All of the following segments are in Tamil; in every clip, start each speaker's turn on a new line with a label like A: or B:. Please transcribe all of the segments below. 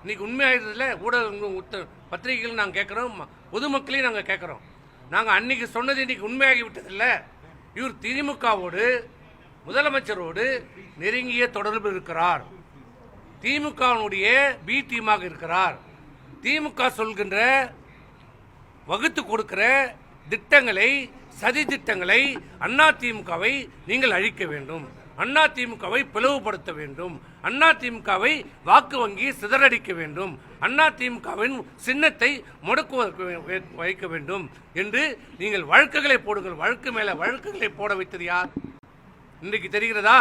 A: இன்னைக்கு உண்மையாகிறதுல ஊடக பத்திரிகைகள் நாங்கள் கேட்குறோம், பொதுமக்களையும் நாங்கள் கேட்குறோம். நாங்கள் அன்னைக்கு சொன்னது இன்னைக்கு உண்மையாகி விட்டதில்லை. இவர் திமுகவோடு முதலமைச்சரோடு நெருங்கிய தொடர்பு இருக்கிறார். திமுகவுடைய பி டீமாக இருக்கிறார். திமுக சொல்கின்ற வகுத்து கொடுக்கிற திட்டங்களை, சதி திட்டங்களை அதிமுகவை நீங்கள் அழிக்க வேண்டும், அதிமுகவை பிளவுபடுத்த வேண்டும், அதிமுகவை வாக்கு வங்கி சிதறடிக்க வேண்டும், அதிமுகவின் சின்னத்தை முடக்கு வைக்க வேண்டும் என்று நீங்கள் வழக்குகளை போடுங்கள். வழக்கு மேல வழக்குகளை போட வைத்தது யார் இன்றைக்கு தெரிகிறதா?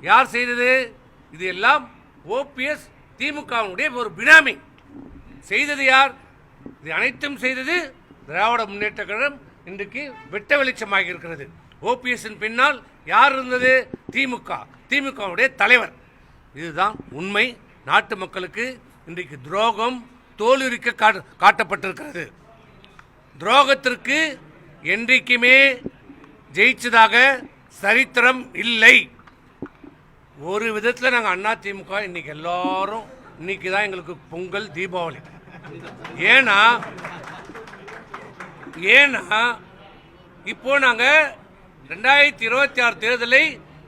A: யார் செய்தது? இது எல்லாம் ஓபிஎஸ் திமுகவுடைய ஒரு பினாமி. செய்தது யார்? இது அனைத்தும் செய்தது திராவிட முன்னேற்ற கழகம். இன்றைக்கு வெட்ட வெளிச்சமாக இருக்கிறது. ஓபிஎஸ்ஸின் பின்னால் யார் இருந்தது? திமுக, திமுகவுடைய தலைவர். இதுதான் உண்மை. நாட்டு மக்களுக்கு இன்றைக்கு துரோகம் தோலுரிக்க காட்டப்பட்டிருக்கிறது. துரோகத்திற்கு என்றைக்குமே ஜெயிச்சதாக சரித்திரம் இல்லை. ஒரு விதத்தில் நாங்கள் அதிமுக இன்னைக்கு எல்லாரும் இன்னைக்கு தான் எங்களுக்கு பொங்கல், தீபாவளி. ஏன்னா இப்போ நாங்கள் 2026 தேர்தலை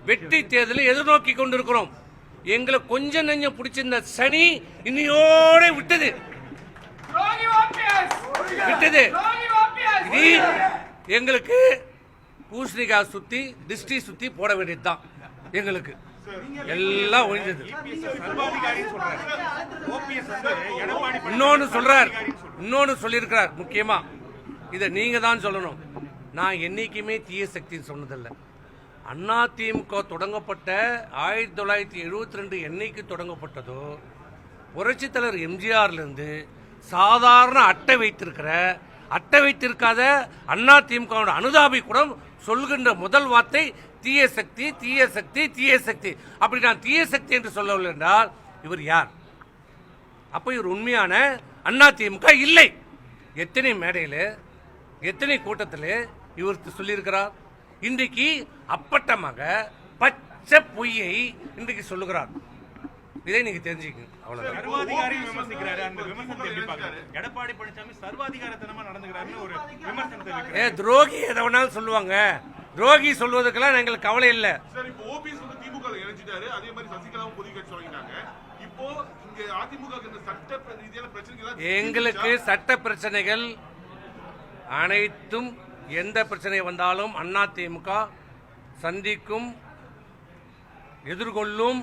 A: வெற்றி தேர்தலை எதிர்நோக்கி கொண்டிருக்கிறோம். எங்களை கொஞ்சம் நெஞ்சம் பிடிச்சிருந்த சனி இன்னையோட விட்டது. எங்களுக்கு பூசணிக்காய் சுத்தி திருஷ்டி சுத்தி போட வேண்டியதுதான். எங்களுக்கு எல்லாம் ஒழிஞ்சது. இன்னொன்னு சொல்லியிருக்கிறார் முக்கியமா. இதை நீங்க தான் சொல்லணும். நான் என்னைக்குமே தீய சக்தின்னு சொன்னதில்லை. அதிமுக தொடங்கப்பட்ட 1972 என்னைக்கு தொடங்கப்பட்டதோ, புரட்சித் தலைவர் எம்ஜிஆர்லேருந்து சாதாரண அட்டை வைத்திருக்காத அதிமுக அனுதாபி கூட சொல்கின்ற முதல் வார்த்தை தீய சக்தி, தீய சக்தி, தீய சக்தி. அப்படி நான் தீய சக்தி என்று சொல்லவில்லை என்றால் இவர் யார்? அப்போ இவர் உண்மையான அதிமுக இல்லை. எத்தனை மேடையில், எத்தனை கூட்டத்தில் இவர் சொல்லியிருக்கிறார். இன்றைக்கு அப்பட்டமாக பச்சை பொய்யை இன்றைக்கு சொல்லுகிறார். இதை நீங்க தெரிஞ்சுக்கணும். துரோகி எதை வேணாலும் சொல்லுவாங்க. துரோகி சொல்வதற்கெல்லாம் எங்களுக்கு கவலை இல்லை. எங்களுக்கு சட்ட பிரச்சனைகள் அனைத்தும், எந்த பிரச்சனை வந்தாலும் அதிமுக சந்திக்கும், எதிர்கொள்ளும்.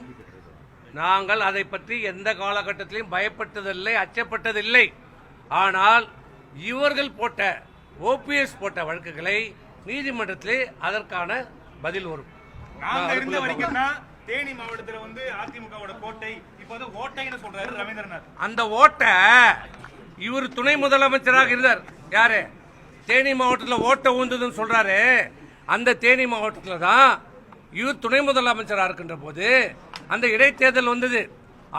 A: நாங்கள் அதை பற்றி எந்த காலகட்டத்திலும் பயப்பட்டதில்லை, அச்சப்பட்டதில்லை. ஆனால் இவர்கள் போட்ட, ஓபிஎஸ் போட்ட வழக்குகளை நீதிமன்றத்திலே அதற்கான பதில் வரும்.
B: தேனி மாவட்டத்தில் அதிமுகவோட கோட்டை இப்போது ஓட்டைன்னு சொல்றாரு ரவீந்திரநாத்.
A: அந்த ஓட்டை இவர் துணை முதலமைச்சராக இருந்தார். யாரு? தேனி மாவட்டத்தில் ஓட்டை ஊந்ததுன்னு சொல்றாரு. அந்த தேனி மாவட்டத்தில் தான் இவர் துணை முதலமைச்சராக இருக்கின்ற போது அந்த இடைத்தேர்தல் வந்தது.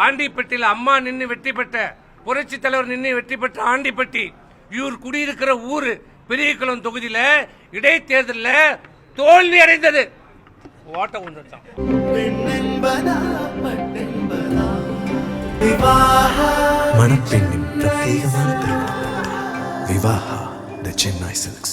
A: ஆண்டிப்பட்டியில் அம்மா நின்று வெற்றி பெற்ற, புரட்சி தலைவர் நின்று வெற்றி பெற்ற ஆண்டிப்பட்டி இவர் குடியிருக்கிற ஊர் பெரியகுளம் தொகுதியில் இடைத்தேர்தலில் தோல்வி அடைந்தது. ஓட்ட உண்டுதான்.
C: மணப்பெண்ணின் பிரத்யேகமான திருமணம் விவாஹா தி சென்னை சில்க்ஸ்.